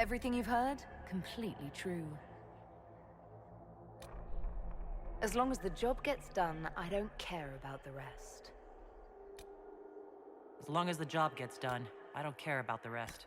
Everything you've heard, completely true. As long as the job gets done, I don't care about the rest. As long as the job gets done, I don't care about the rest.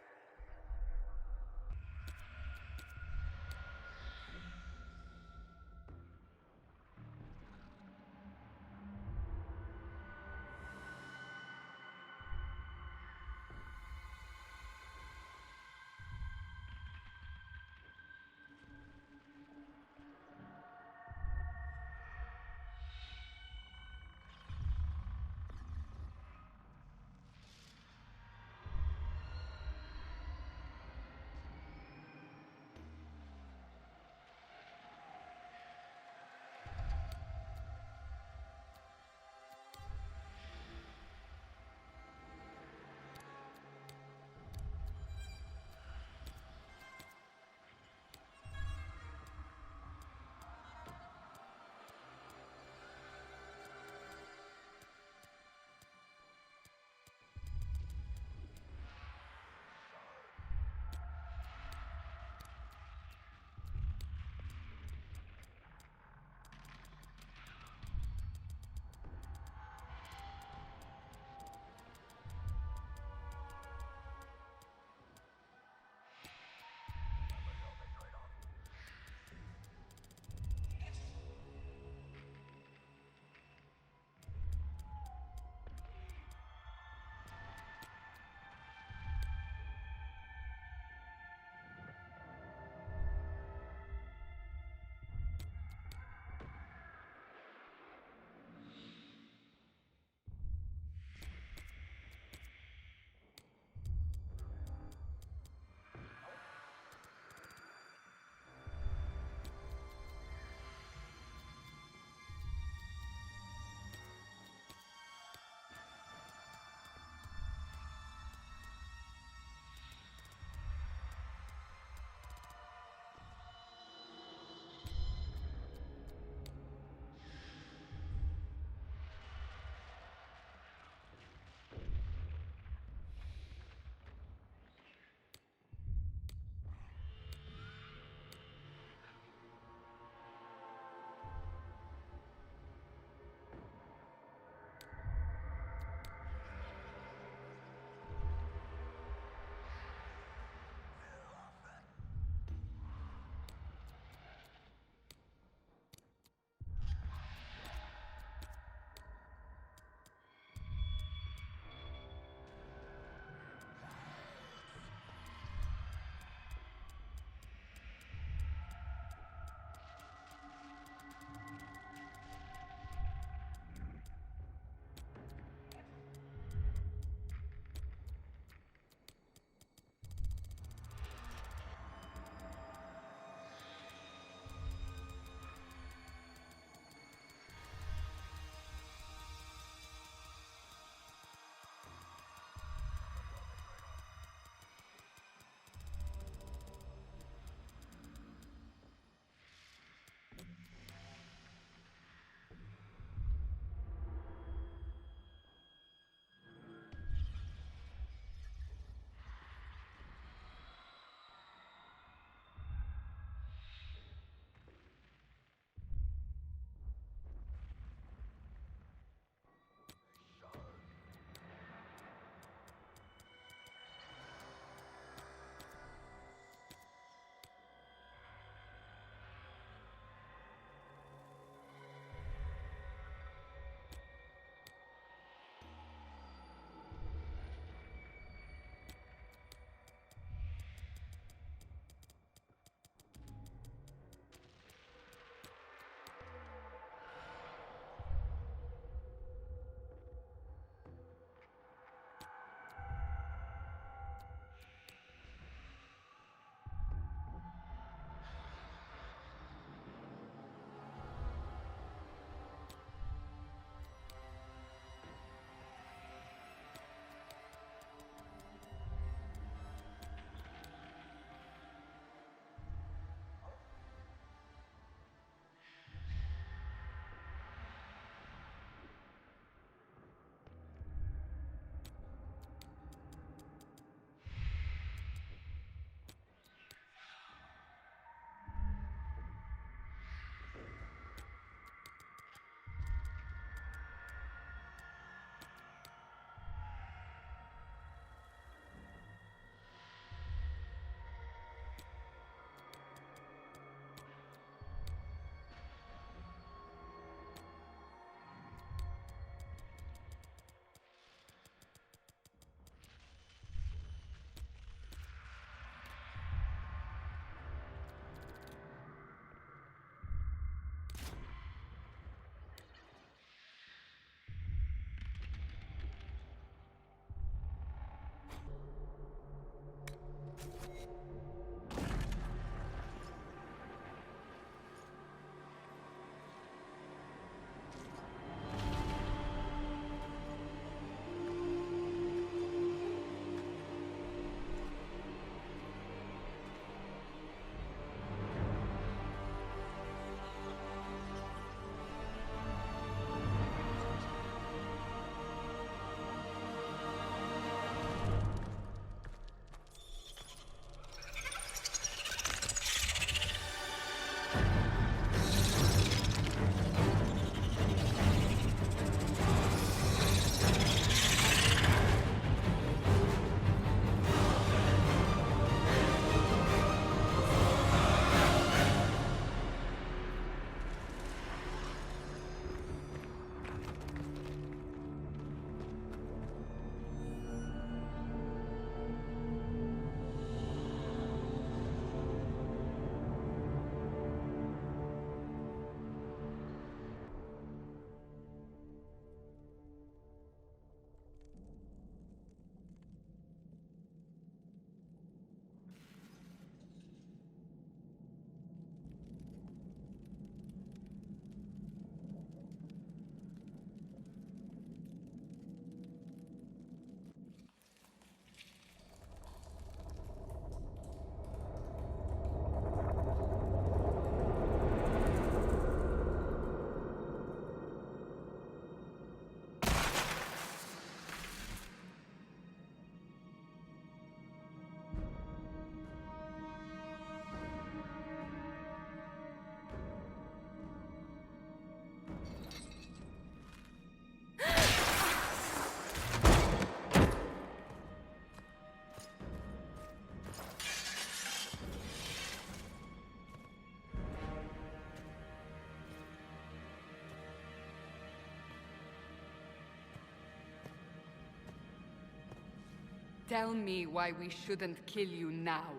Tell me why we shouldn't kill you now.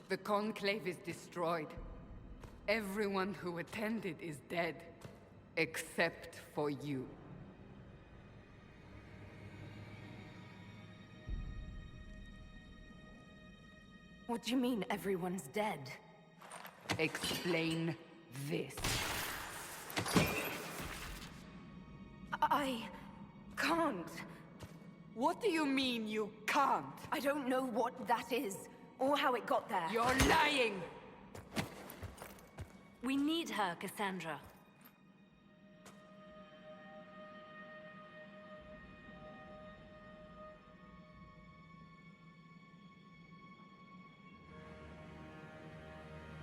The Conclave is destroyed. Everyone who attended is dead. Except for you. What do you mean everyone's dead? Explain this. I can't. What do you mean you can't? I don't know what that is, or how it got there. You're lying! We need her, Cassandra.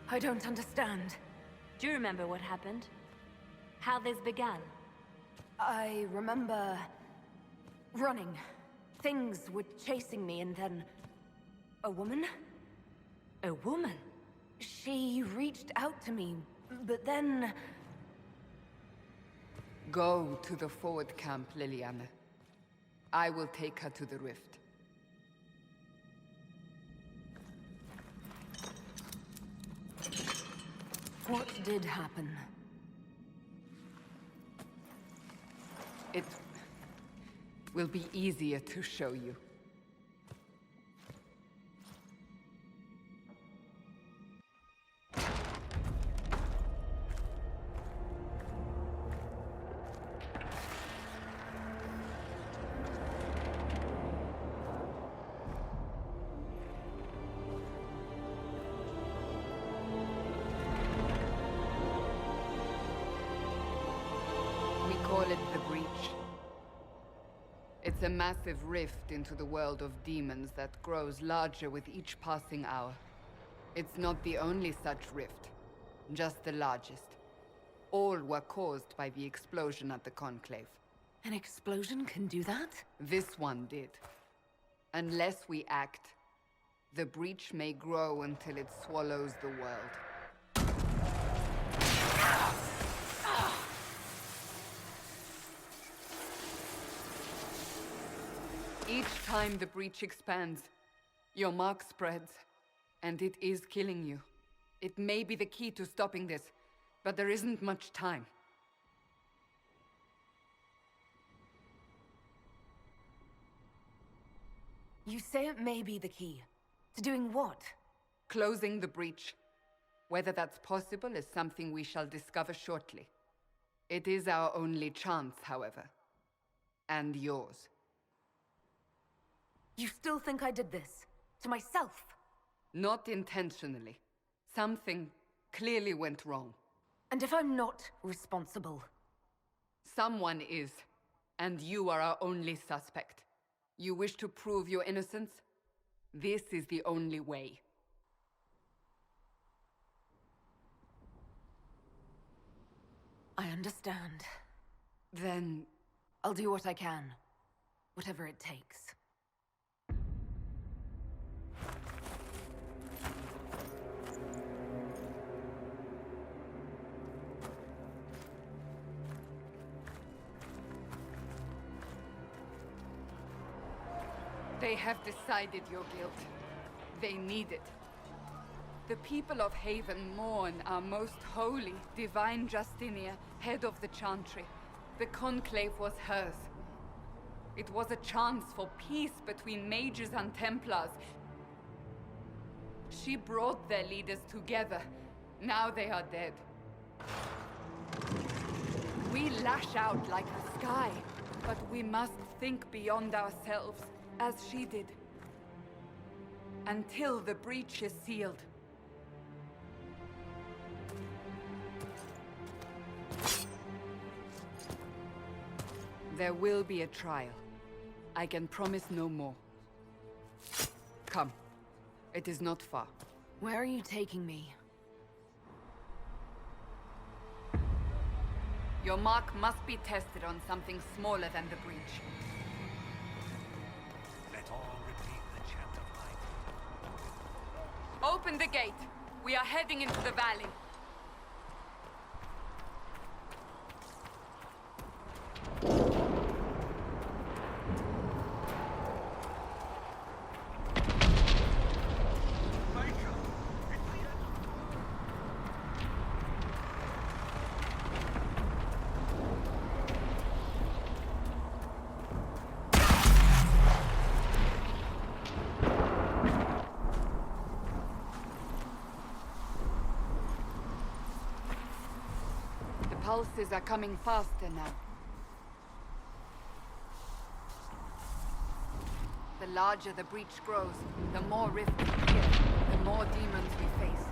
I don't understand. Do you remember what happened? How this began? I remember... running. Things were chasing me, and then... a woman? A woman? She reached out to me, but then... Go to the forward camp, Liliana. I will take her to the rift. What did happen? It will be easier to show you. We call it the Breach. It's a massive rift into the world of demons that grows larger with each passing hour. It's not the only such rift, just the largest. All were caused by the explosion at the Conclave. An explosion can do that? This one did. Unless we act, the breach may grow until it swallows the world. Each time the breach expands, your mark spreads, and it is killing you. It may be the key to stopping this, but there isn't much time. You say it may be the key. To doing what? Closing the breach. Whether that's possible is something we shall discover shortly. It is our only chance, however. And yours. You still think I did this? To myself? Not intentionally. Something clearly went wrong. And if I'm not responsible? Someone is, and you are our only suspect. You wish to prove your innocence? This is the only way. I understand. Then... I'll do what I can. Whatever it takes. They have decided your guilt. They need it. The people of Haven mourn our most holy, divine Justinia, head of the Chantry. The Conclave was hers. It was a chance for peace between mages and Templars. She brought their leaders together. Now they are dead. We lash out like the sky, but we must think beyond ourselves, as she did. Until the breach is sealed. There will be a trial. I can promise no more. Come. It is not far. Where are you taking me? Your mark must be tested on something smaller than the breach. Let all repeat the chant of light. Open the gate. We are heading into the valley. pulses are coming faster now. The larger the breach grows, the more rifts appear, the more demons we face.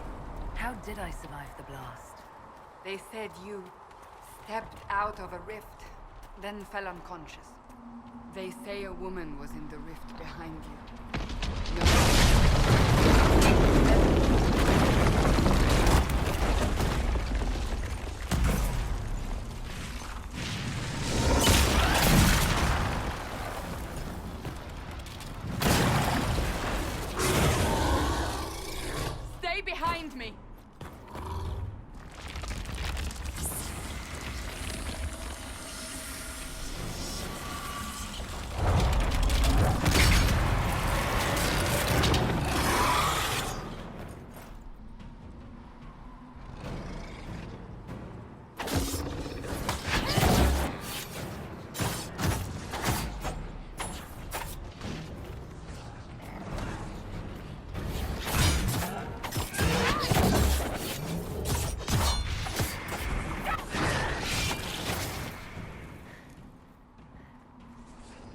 How did I survive the blast? They said you stepped out of a rift, then fell unconscious. They say a woman was in the rift behind you. Stay behind me!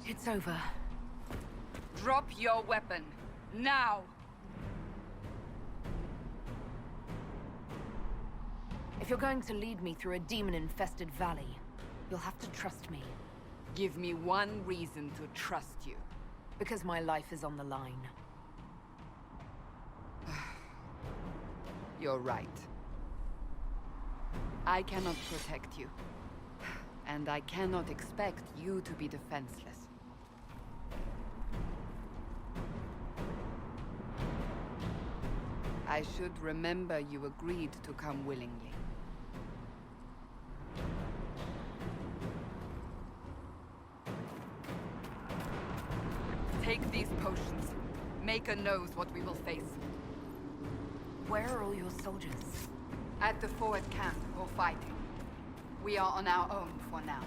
It's over. Drop your weapon. Now! If you're going to lead me through a demon-infested valley, you'll have to trust me. Give me one reason to trust you. Because my life is on the line. You're right. I cannot protect you. And I cannot expect you to be defenseless. I should remember you agreed to come willingly. Take these potions. Maker knows what we will face. Where are all your soldiers? At the forward camp, or fighting. We are on our own for now.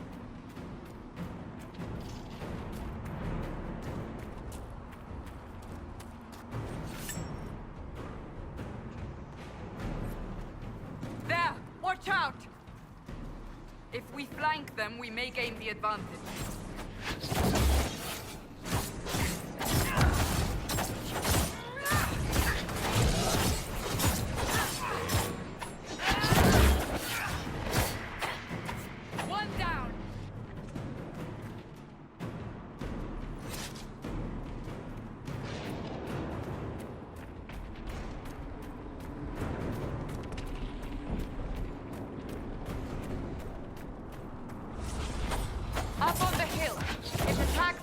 There! Watch out! If we flank them, we may gain the advantage. Up on the hill. If attack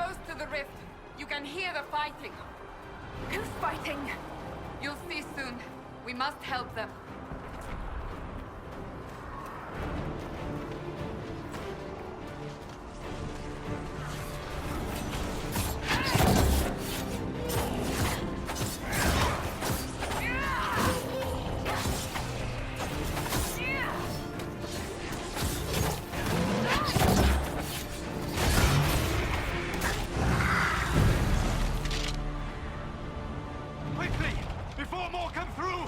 close to the rift. You can hear the fighting. Who's fighting? You'll see soon. We must help them. Quickly! Before more come through!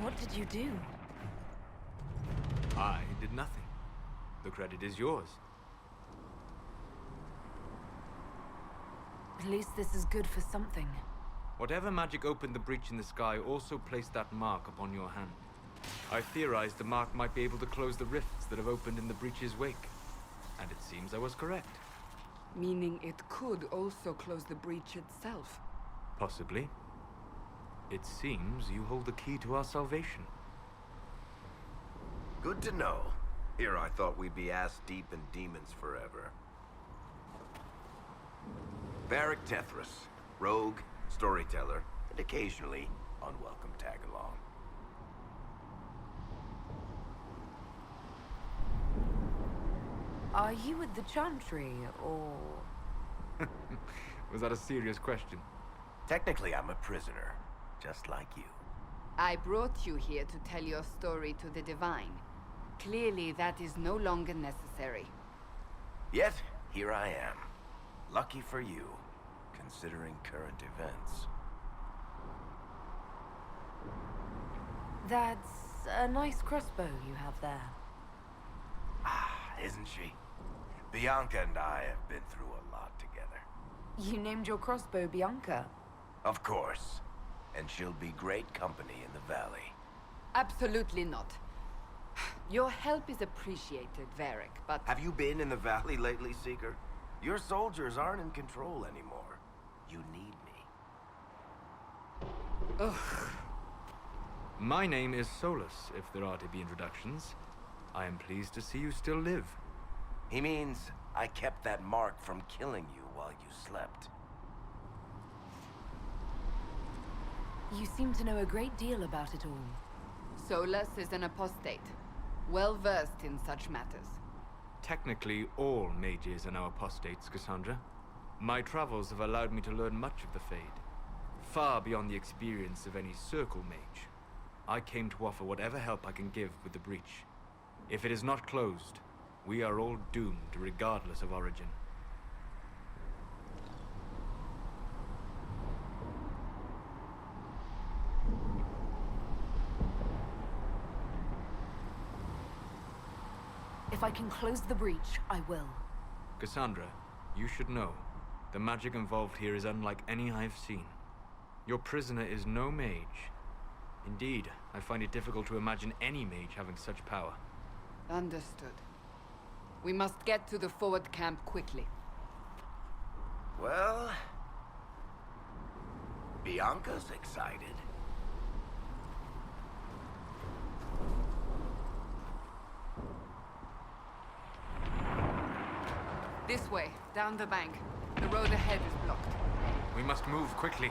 What did you do? I did nothing. The credit is yours. At least this is good for something. Whatever magic opened the breach in the sky also placed that mark upon your hand. I theorized the mark might be able to close the rifts that have opened in the breach's wake. And it seems I was correct. Meaning it could also close the breach itself. Possibly. It seems you hold the key to our salvation. Good to know. Here I thought we'd be ass-deep in demons forever. Varric Tethras, rogue, storyteller, and occasionally unwelcome tag-along. Are you with the Chantry, or...? Was that a serious question? Technically, I'm a prisoner, just like you. I brought you here to tell your story to the Divine. Clearly, that is no longer necessary. Yet, here I am. Lucky for you, considering current events. That's a nice crossbow you have there. Ah, isn't she? Bianca and I have been through a lot together. You named your crossbow Bianca. Of course. And she'll be great company in the valley. Absolutely not. Your help is appreciated, Varric, but... Have you been in the valley lately, Seeker? Your soldiers aren't in control anymore. You need me. Ugh. My name is Solus, if there are to be introductions. I am pleased to see you still live. He means I kept that mark from killing you while you slept. You seem to know a great deal about it all. Solus is an apostate, well-versed in such matters. Technically, all mages are now apostates, Cassandra. My travels have allowed me to learn much of the Fade, far beyond the experience of any circle mage. I came to offer whatever help I can give with the breach. If it is not closed, we are all doomed regardless of origin. If I can close the breach, I will. Cassandra, you should know, the magic involved here is unlike any I have seen. Your prisoner is no mage. Indeed, I find it difficult to imagine any mage having such power. Understood. We must get to the forward camp quickly. Well... Bianca's excited. This way, down the bank. The road ahead is blocked. We must move quickly.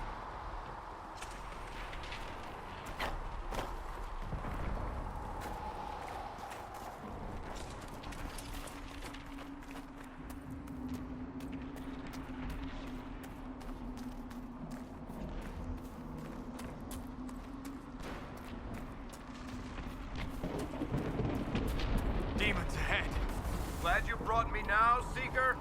Demons ahead! Glad you brought me now, Seeker?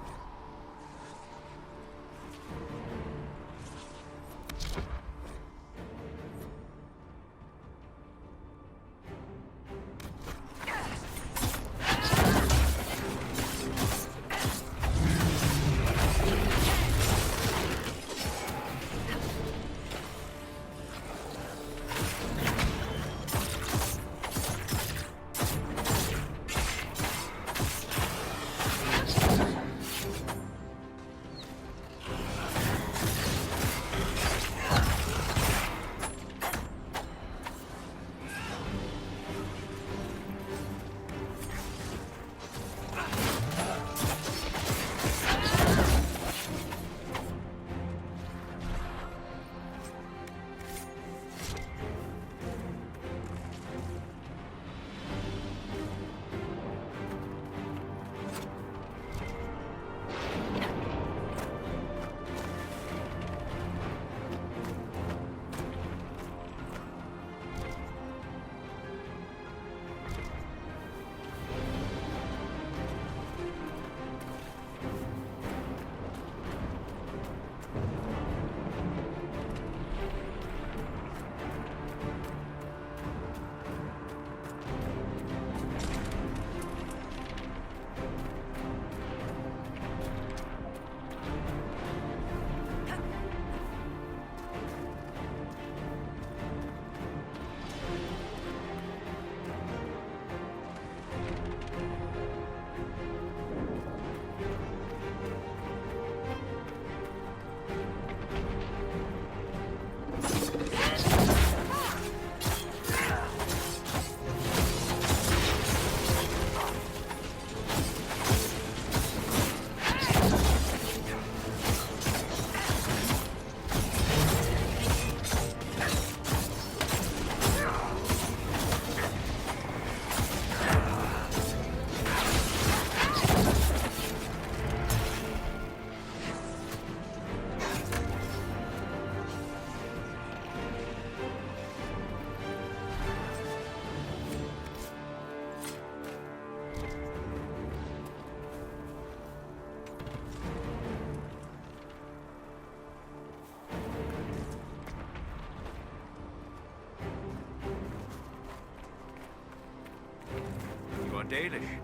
Dalish,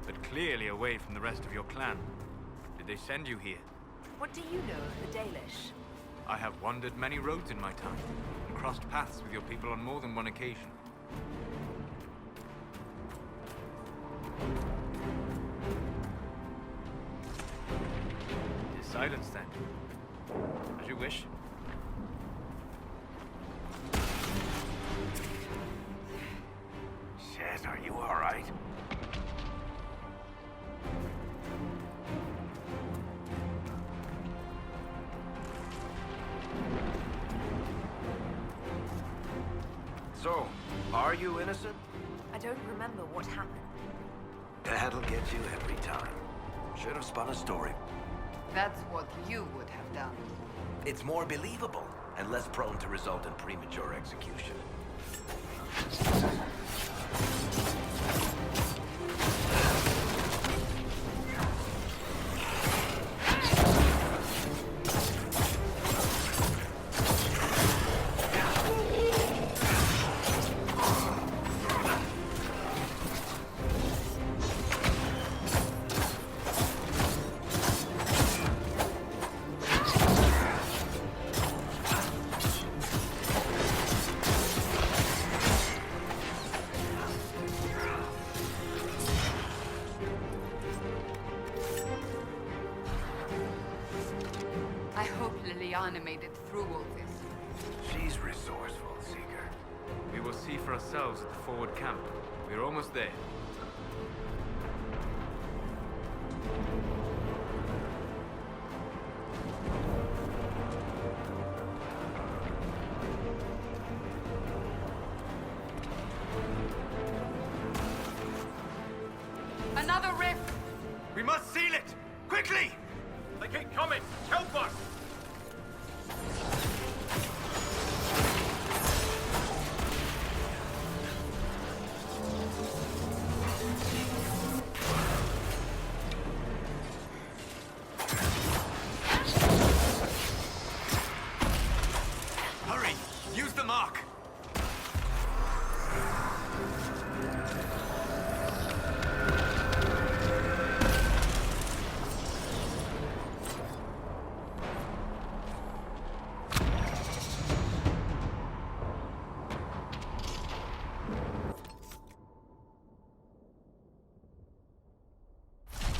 but clearly away from the rest of your clan. Did they send you here? What do you know of the Dalish? I have wandered many roads in my time, and crossed paths with your people on more than one occasion. It is silence, then. As you wish. Shit, are you alright? So, are you innocent? I don't remember what happened. That'll get you every time. Should have spun a story. That's what you would have done. It's more believable and less prone to result in premature execution. I hope Liliana made it through all this. She's resourceful, Seeker. We will see for ourselves at the forward camp. We're almost there. Another rift! We must seal it! Quickly! They keep coming! Help us! Hurry! Use the mark!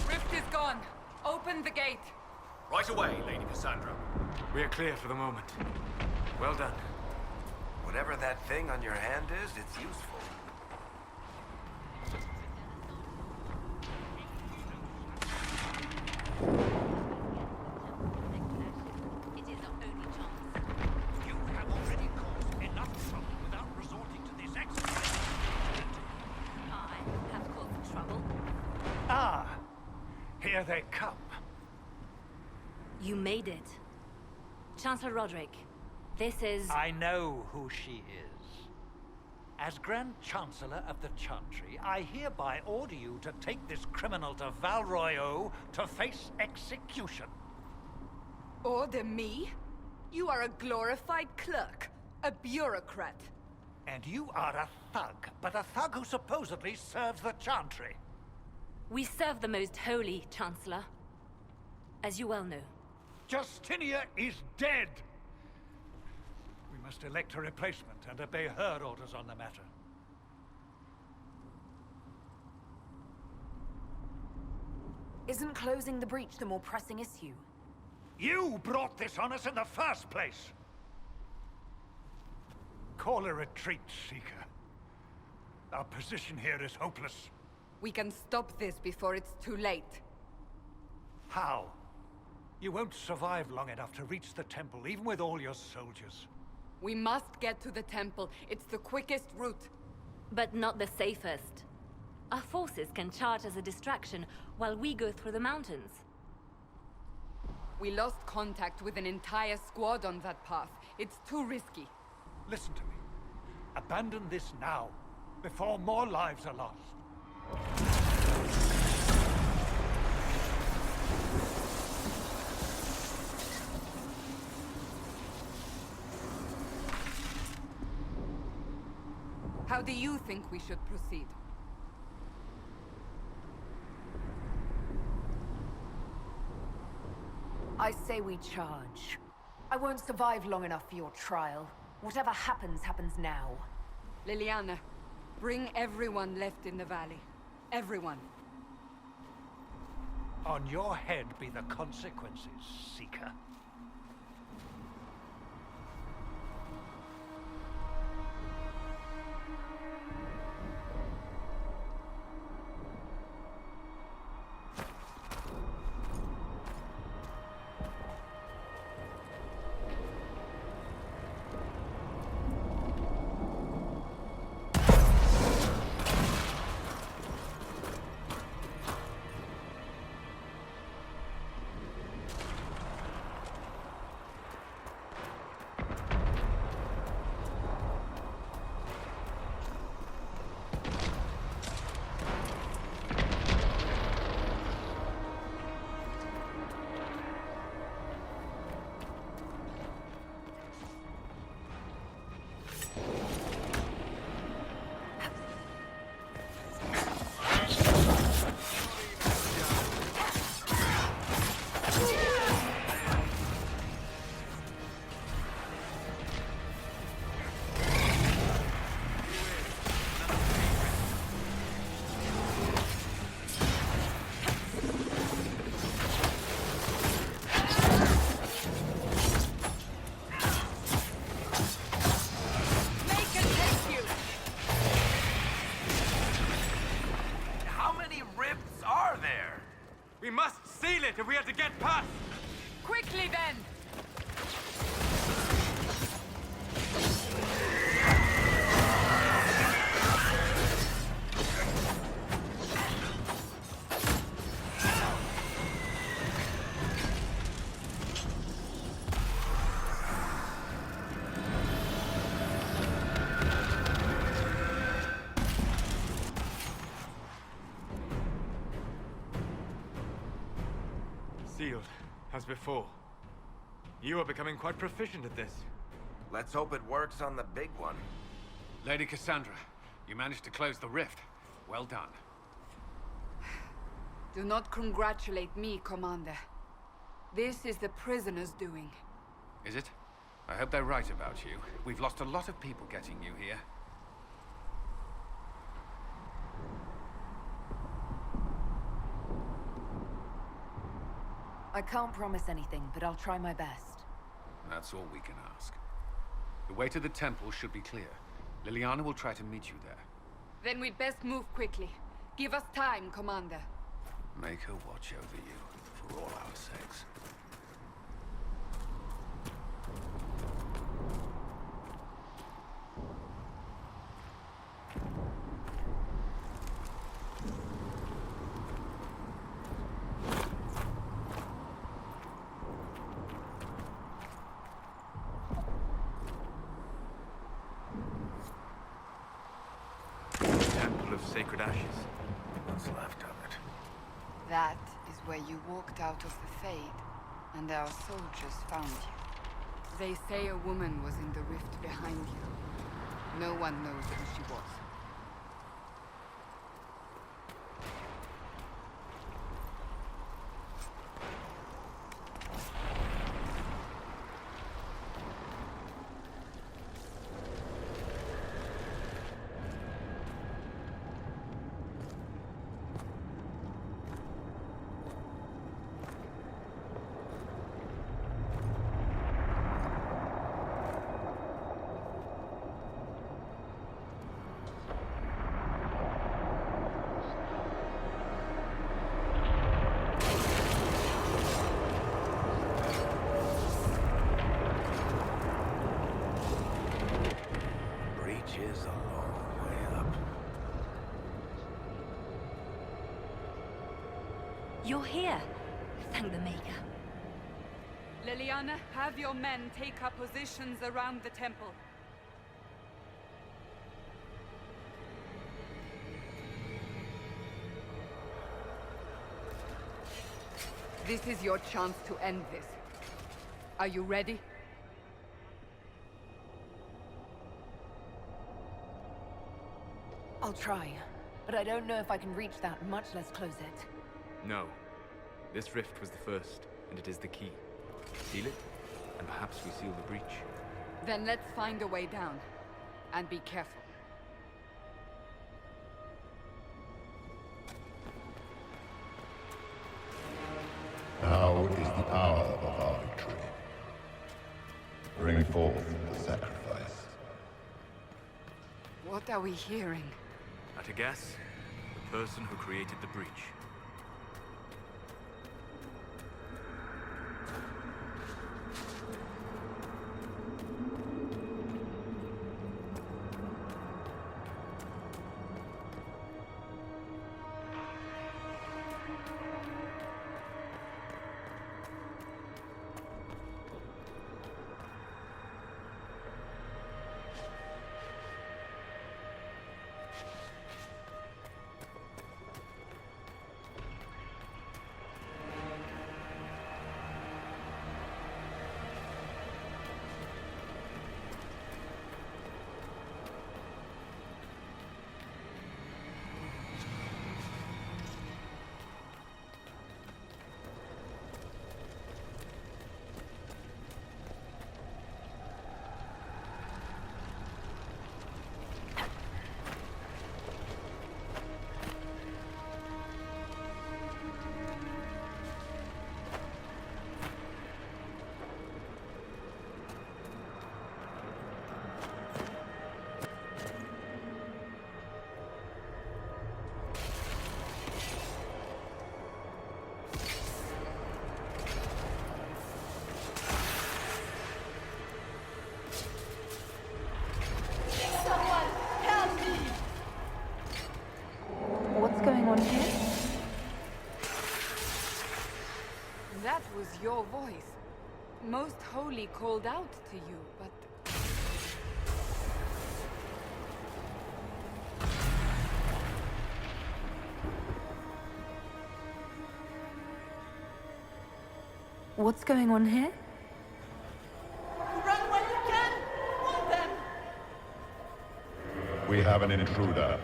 Rift is gone. Open the gate. Right away, Lady Cassandra. We are clear for the moment. Well done. Whatever that thing on your hand is, it's useful. You have already caused enough trouble without resorting to this exercise. I have caused trouble. Ah, here they come. You made it. Chancellor Roderick, this is... I know who she is. As Grand Chancellor of the Chantry, I hereby order you to take this criminal to Val Royeaux to face execution. Order me? You are a glorified clerk. A bureaucrat. And you are a thug, but a thug who supposedly serves the Chantry. We serve the most holy, Chancellor. As you well know. Justinia is dead! We must elect a replacement and obey her orders on the matter. Isn't closing the breach the more pressing issue? You brought this on us in the first place! Call a retreat, Seeker. Our position here is hopeless. We can stop this before it's too late. How? You won't survive long enough to reach the temple, even with all your soldiers. We must get to the temple. It's the quickest route. But not the safest. Our forces can charge as a distraction while we go through the mountains. We lost contact with an entire squad on that path. It's too risky. Listen to me. Abandon this now, before more lives are lost. How do you think we should proceed? I say we charge. I won't survive long enough for your trial. Whatever happens, happens now. Liliana, bring everyone left in the valley. Everyone. On your head be the consequences, Seeker. We must seal it if we are to get past! Quickly then! Sealed, as before. You are becoming quite proficient at this. Let's hope it works on the big one. Lady Cassandra, you managed to close the rift. Well done. Do not congratulate me, Commander. This is the prisoners' doing. Is it? I hope they're right about you. We've lost a lot of people getting you here. I can't promise anything, but I'll try my best. That's all we can ask. The way to the temple should be clear. Liliana will try to meet you there. Then we'd best move quickly. Give us time, Commander. Make her watch over you, for all our sakes. Of sacred ashes. What's left of it? That is where you walked out of the Fade, and our soldiers found you. They say a woman was in the rift behind you. No one knows who she was. Is a long way up. You're here. Thank the Maker. Liliana, have your men take up positions around the temple. This is your chance to end this. Are you ready? I'll try, but I don't know if I can reach that, much less close it. No. This rift was the first, and it is the key. Seal it, and perhaps we seal the breach. Then let's find a way down. And be careful. Now is the hour of our victory. Bring forth the sacrifice. What are we hearing? At a guess, the person who created the breach. What's going on here? That was your voice. Most Holy called out to you, but... What's going on here? Run while you can! Want them! We have an intruder.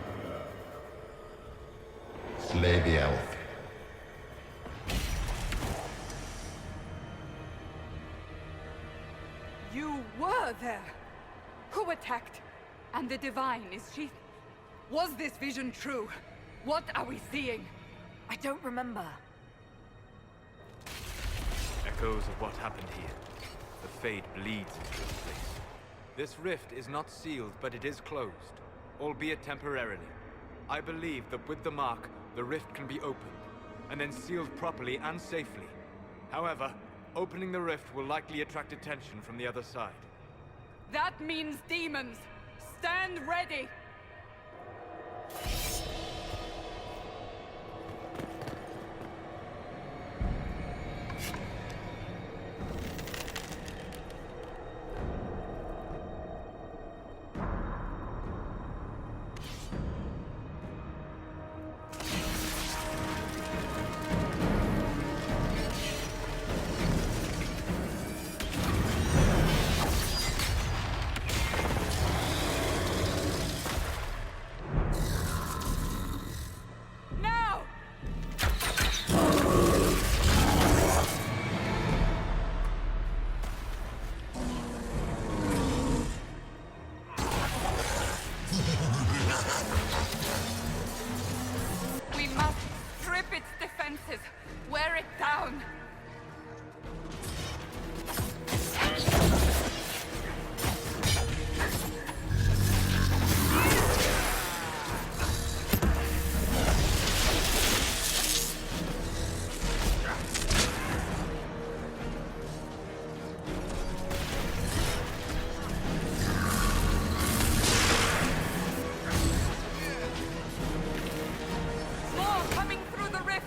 Slay the elf. You were there! Who attacked? And the Divine, is she... Was this vision true? What are we seeing? I don't remember. Echoes of what happened here. The Fade bleeds into this place. This rift is not sealed, but it is closed, albeit temporarily. I believe that with the mark, the rift can be opened, and then sealed properly and safely. However, opening the rift will likely attract attention from the other side. That means demons! Stand ready! We must strip its defenses, wear it down. More coming through the rift.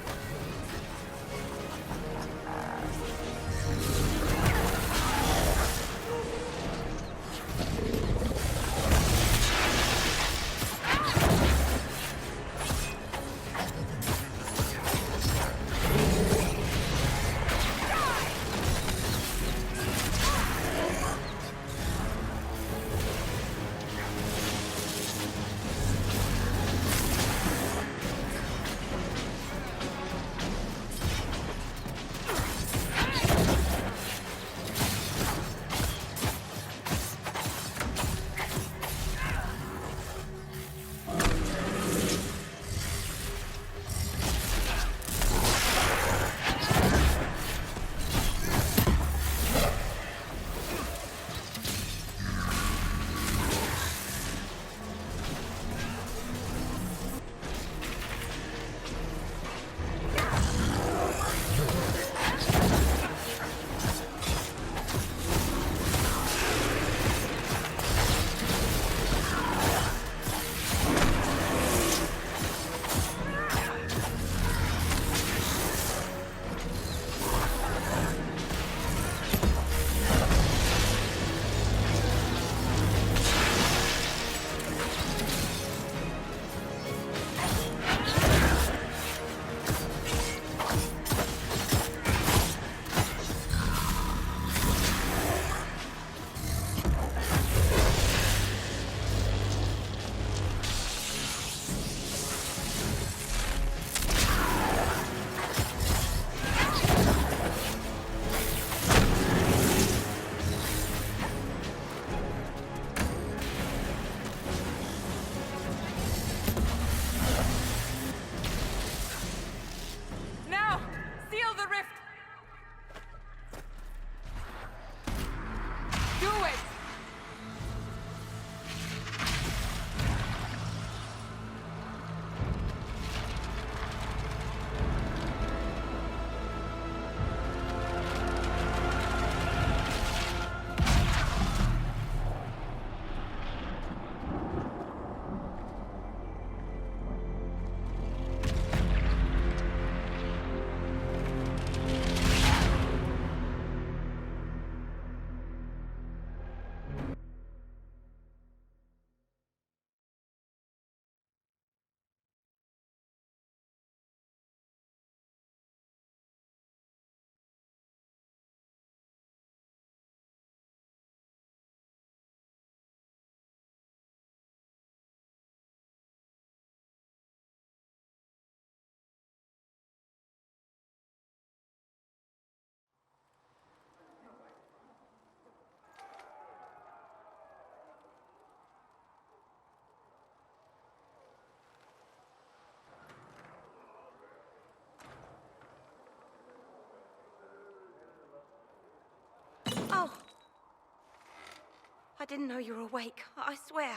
didn't know you were awake, I swear.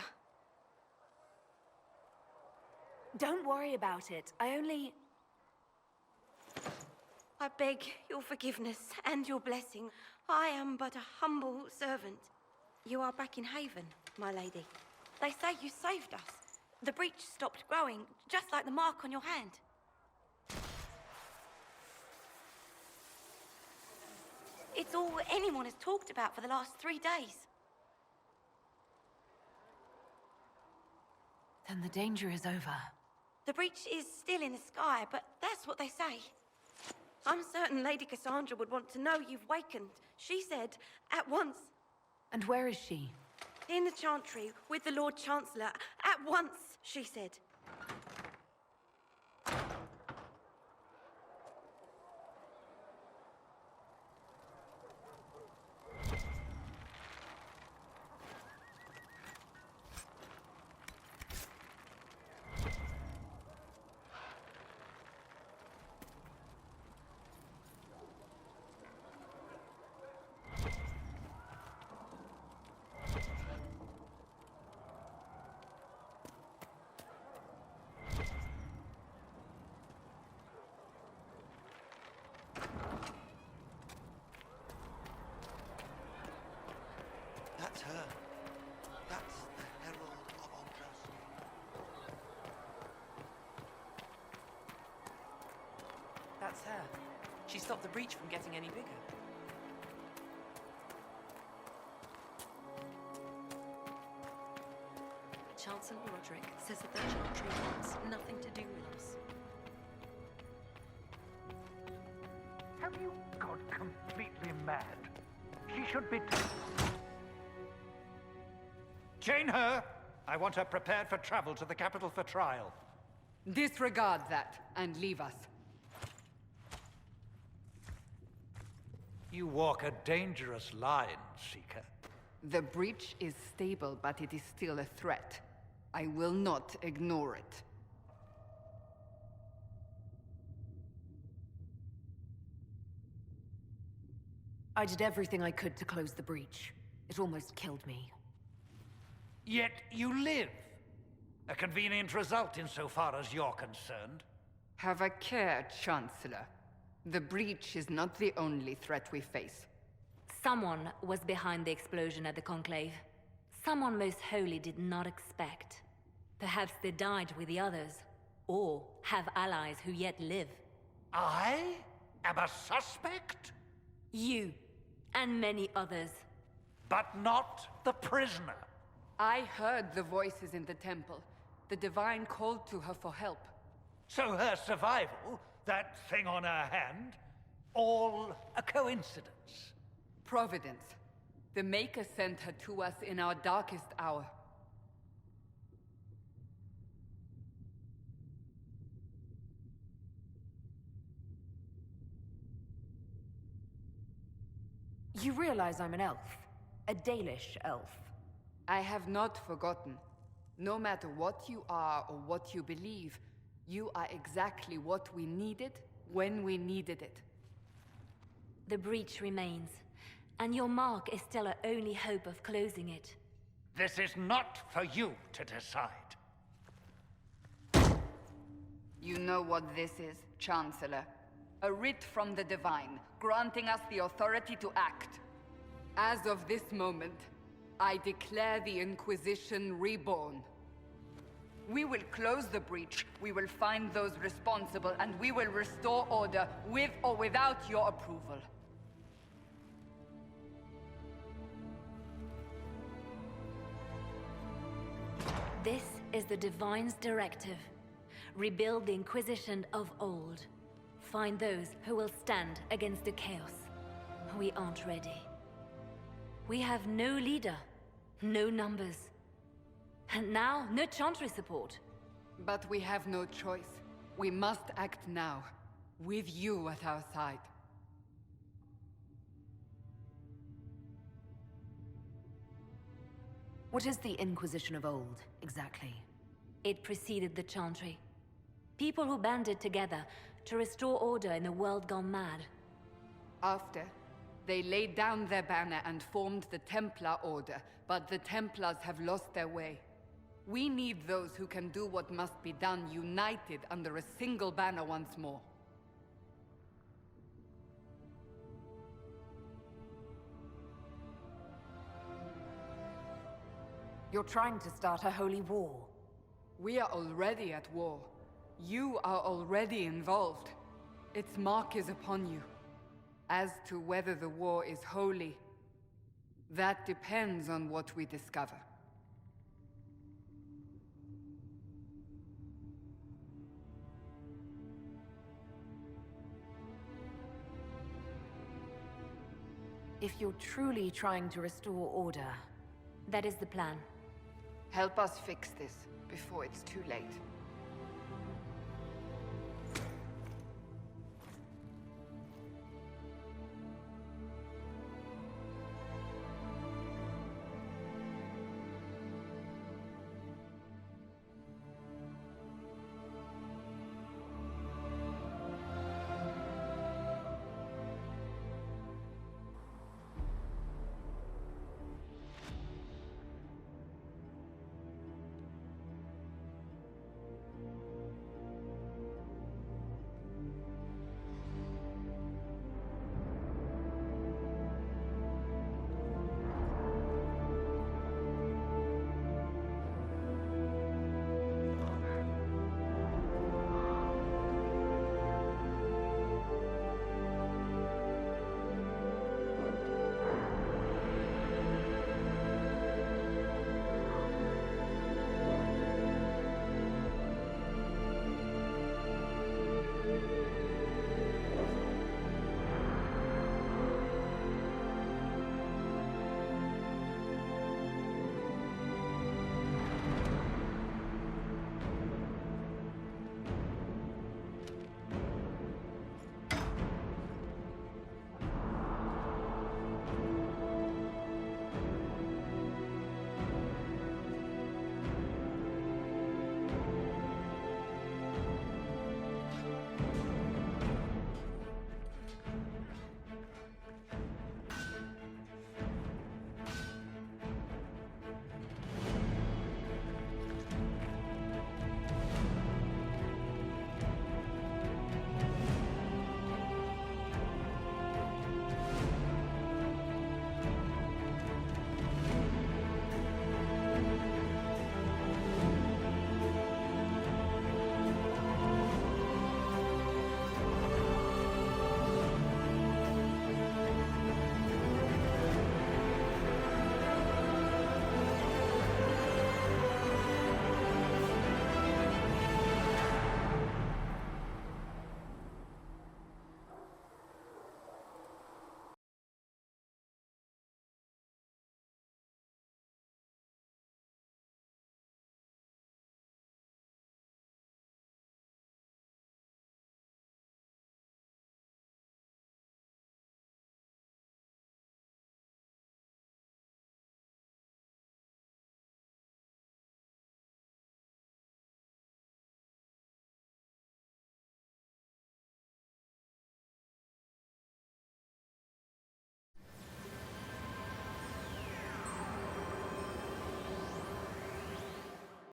Don't worry about it. I beg your forgiveness and your blessing. I am but a humble servant. You are back in Haven, my lady. They say you saved us. The breach stopped growing, just like the mark on your hand. It's all anyone has talked about for the last 3 days. Then the danger is over. The breach is still in the sky, but that's what they say. I'm certain Lady Cassandra would want to know you've wakened. She said, at once. And where is she? In the Chantry, with the Lord Chancellor. At once, she said. That's her. That's the Herald of Andros. That's her. She stopped the breach from getting any bigger. Chancellor Roderick says that the Chantry wants nothing to do with us. Have you gone completely mad? She should be... Chain her! I want her prepared for travel to the capital for trial. Disregard that and leave us. You walk a dangerous line, Seeker. The breach is stable, but it is still a threat. I will not ignore it. I did everything I could to close the breach. It almost killed me. Yet you live. A convenient result insofar as you're concerned. Have a care, Chancellor. The breach is not the only threat we face. Someone was behind the explosion at the Conclave. Someone Most Holy did not expect. Perhaps they died with the others, or have allies who yet live. I am a suspect? You, and many others. But not the prisoner. I heard the voices in the temple. The Divine called to her for help. So her survival, that thing on her hand, all a coincidence. Providence. The Maker sent her to us in our darkest hour. You realize I'm an elf. A Dalish elf. I have not forgotten. No matter what you are or what you believe, you are exactly what we needed when we needed it. The breach remains, and your mark is still our only hope of closing it. This is not for you to decide. You know what this is, Chancellor. A writ from the Divine, granting us the authority to act. As of this moment, I declare the Inquisition reborn. We will close the breach, we will find those responsible, and we will restore order with or without your approval. This is the Divine's directive. Rebuild the Inquisition of old. Find those who will stand against the chaos. We aren't ready. We have no leader, no numbers. And now, no Chantry support. But we have no choice. We must act now, with you at our side. What is the Inquisition of old, exactly? It preceded the Chantry. People who banded together to restore order in a world gone mad. After, They laid down their banner and formed the Templar Order, but the Templars have lost their way. We need those who can do what must be done, united under a single banner once more. You're trying to start a holy war. We are already at war. You are already involved. Its mark is upon you. As to whether the war is holy, that depends on what we discover. If you're truly trying to restore order... That is the plan. Help us fix this before it's too late.